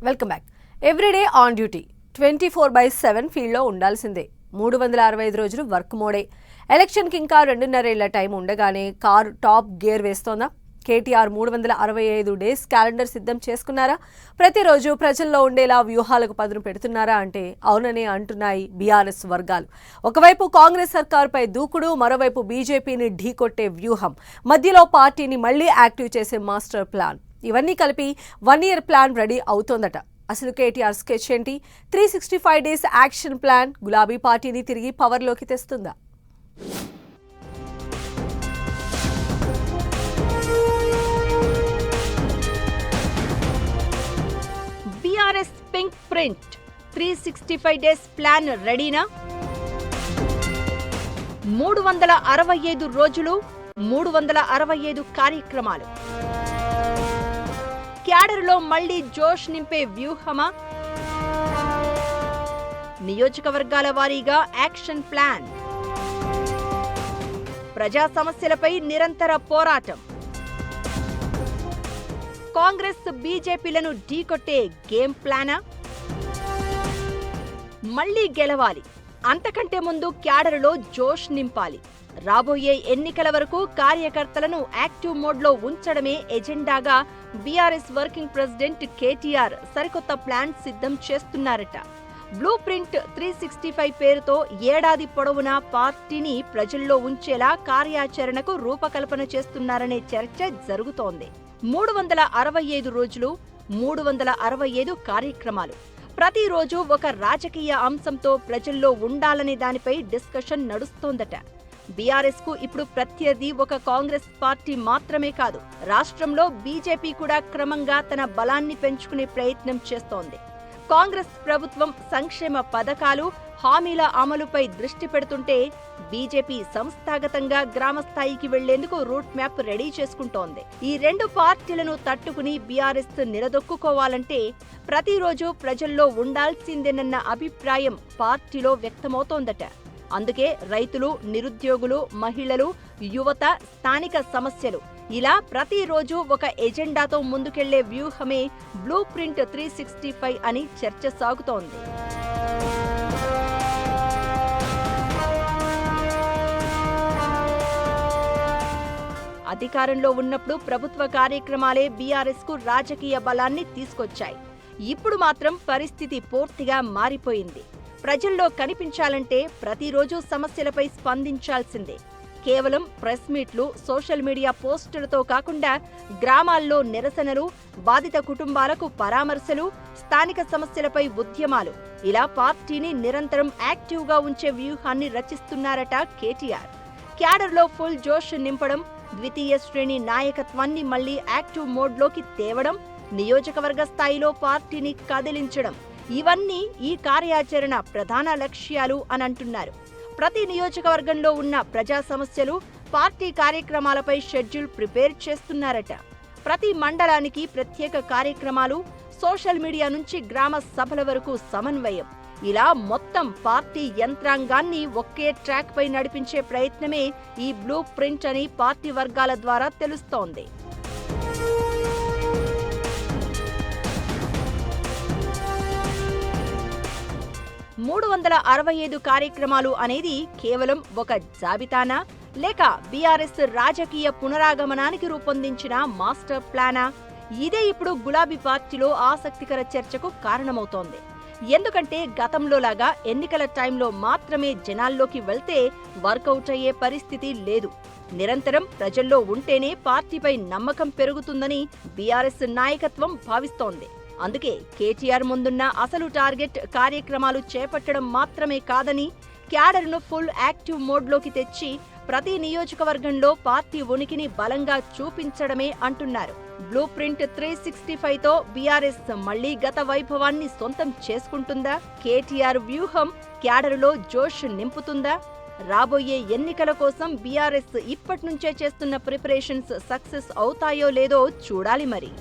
Welcome back. Everyday on duty 24/7 ఫీల్డ్లో ఉండాల్సిందే. 365 రోజులు వర్క్ మోడే. ఎలక్షన్కి ఇంకా 2.5 ఏళ్ల టైం ఉండగానే కారు టాప్ గేర్ వేస్తోందా? కేటీఆర్ 365 డేస్ క్యాలెండర్ సిద్ధం చేసుకున్నారా? ప్రతిరోజు ప్రజల్లో ఉండేలా వ్యూహాలకు పదును పెడుతున్నారా అంటే అవుననే అంటున్నాయి బీఆర్ఎస్ వర్గాలు. ఒకవైపు కాంగ్రెస్ సర్కారుపై దూకుడు, మరోవైపు బీజేపీని ఢీకొట్టే వ్యూహం, మధ్యలో పార్టీని మళ్లీ యాక్టివ్ చేసే మాస్టర్ ప్లాన్. ఇవన్నీ కలిపి 1 year ప్లాన్ రెడీ అవుతోందట. అసలు కేటీఆర్ స్కెచ్ ఏంటి? 365 డేస్ యాక్షన్ ప్లాన్ గులాబీ పార్టీని తిరిగి పవర్లోకి తెస్తుందా? BRS pink print 365 days plan రెడీనా? 365 రోజులు, 365 కార్యక్రమాలు. క్యాడర్లో మళ్లీ జోష్ నింపే వ్యూహమా? నియోజకవర్గాల వారీగా యాక్షన్ ప్లాన్. ప్రజా సమస్యలపై నిరంతర పోరాటం. కాంగ్రెస్ బీజేపీలను ఢీకొట్టే గేమ్ ప్లానా? మళ్లీ గెలవాలి, అంతకంటే ముందు క్యాడర్లో జోష్ నింపాలి. రాబోయే ఎన్నికల వరకు కార్యకర్తలను యాక్టివ్ మోడ్లో ఉంచడమే ఎజెండాగా బీఆర్ఎస్ వర్కింగ్ ప్రెసిడెంట్ కేటీఆర్ సరికొత్త ప్లాన్ సిద్ధం చేస్తున్నారట. బ్లూ ప్రింట్ 365 పేరుతో ఏడాది పొడవునా పార్టీని ప్రజల్లో ఉంచేలా కార్యాచరణకు రూపకల్పన చేస్తున్నారనే చర్చ జరుగుతోంది. 365 రోజులు, 365 కార్యక్రమాలు. ప్రతిరోజు ఒక రాజకీయ అంశంతో ప్రజల్లో ఉండాలనే దానిపై డిస్కషన్ నడుస్తోందట. బీఆర్ఎస్ కు ఇప్పుడు ప్రత్యర్థి ఒక కాంగ్రెస్ పార్టీ మాత్రమే కాదు, రాష్ట్రంలో బీజేపీ కూడా క్రమంగా తన బలాన్ని పెంచుకునే ప్రయత్నం చేస్తోంది. కాంగ్రెస్ ప్రభుత్వం సంక్షేమ పథకాలు, హామీల అమలుపై దృష్టి పెడుతుంటే బీజేపీ సంస్థాగతంగా గ్రామ స్థాయికి వెళ్లేందుకు రూట్ మ్యాప్ రెడీ చేసుకుంటోంది. ఈ రెండు పార్టీలను తట్టుకుని బీఆర్ఎస్ నిలదొక్కుకోవాలంటే ప్రతిరోజు ప్రజల్లో ఉండాల్సిందేనన్న అభిప్రాయం పార్టీలో వ్యక్తమవుతోందట. అందుకే రైతులు, నిరుద్యోగులు, మహిళలు, యువత, స్థానిక సమస్యలు ఇలా ప్రతిరోజు ఒక ఎజెండాతో ముందుకెళ్లే వ్యూహమే బ్లూ ప్రింట్ 365 అని చర్చ సాగుతోంది. అధికారంలో ఉన్నప్పుడు ప్రభుత్వ కార్యక్రమాలే బీఆర్ఎస్ కు రాజకీయ బలాన్ని తీసుకొచ్చాయి. ఇప్పుడు మాత్రం పరిస్థితి పూర్తిగా మారిపోయింది. ప్రజల్లో కనిపించాలంటే ప్రతిరోజు సమస్యలపై స్పందించాల్సిందే. కేవలం ప్రెస్ మీట్లు, సోషల్ మీడియా పోస్టులతో కాకుండా గ్రామాల్లో నిరసనలు, బాధిత కుటుంబాలకు పరామర్శలు, స్థానిక సమస్యలపై ఉద్యమాలు ఇలా పార్టీని నిరంతరం యాక్టివ్గా ఉంచే వ్యూహాన్ని రచిస్తున్నారట కేటీఆర్. క్యాడర్లో ఫుల్ జోష్ నింపడం, ద్వితీయ శ్రేణి నాయకత్వాన్ని మళ్లీ యాక్టివ్ మోడ్లోకి తేవడం, నియోజకవర్గ స్థాయిలో పార్టీని కదిలించడం ఇవన్నీ ఈ కార్యాచరణ ప్రధాన లక్ష్యాలు అని అంటున్నారు. ప్రతి నియోజకవర్గంలో ఉన్న ప్రజా సమస్యలు, పార్టీ కార్యక్రమాలపై షెడ్యూల్ ప్రిపేర్ చేస్తున్నారట. ప్రతి మండలానికి ప్రత్యేక కార్యక్రమాలు, సోషల్ మీడియా నుంచి గ్రామ సభల వరకు సమన్వయం ఇలా మొత్తం పార్టీ యంత్రాంగాన్ని ఒకే ట్రాక్ పై నడిపించే ప్రయత్నమే ఈ బ్లూ ప్రింట్ అని పార్టీ వర్గాల ద్వారా తెలుస్తోంది. 365 కార్యక్రమాలు అనేది కేవలం ఒక జాబితానా, లేక బీఆర్ఎస్ రాజకీయ పునరాగమనానికి రూపొందించిన మాస్టర్ ప్లానా? ఇదే ఇప్పుడు గులాబీ పార్టీలో ఆసక్తికర చర్చకు కారణమవుతోంది. ఎందుకంటే గతంలో లాగా ఎన్నికల టైంలో మాత్రమే జనాల్లోకి వెళ్తే వర్కౌట్ అయ్యే పరిస్థితి లేదు. నిరంతరం ప్రజల్లో ఉంటేనే పార్టీపై నమ్మకం పెరుగుతుందని బీఆర్ఎస్ నాయకత్వం భావిస్తోంది. అందుకే కేటీఆర్ ముందున్న అసలు టార్గెట్ కార్యక్రమాలు చేపట్టడం మాత్రమే కాదని, క్యాడర్ను ఫుల్ యాక్టివ్ మోడ్లోకి తెచ్చి ప్రతి నియోజకవర్గంలో పార్టీ ఉనికిని బలంగా చూపించడమే అంటున్నారు. బ్లూ ప్రింట్ 365తో బీఆర్ఎస్ మళ్లీ గత వైభవాన్ని సొంతం చేసుకుంటుందా? కేటీఆర్ వ్యూహం క్యాడర్లో జోష్ నింపుతుందా? రాబోయే ఎన్నికల కోసం బీఆర్ఎస్ ఇప్పటి నుంచే చేస్తున్న ప్రిపరేషన్స్ సక్సెస్ అవుతాయో లేదో చూడాలి మరి.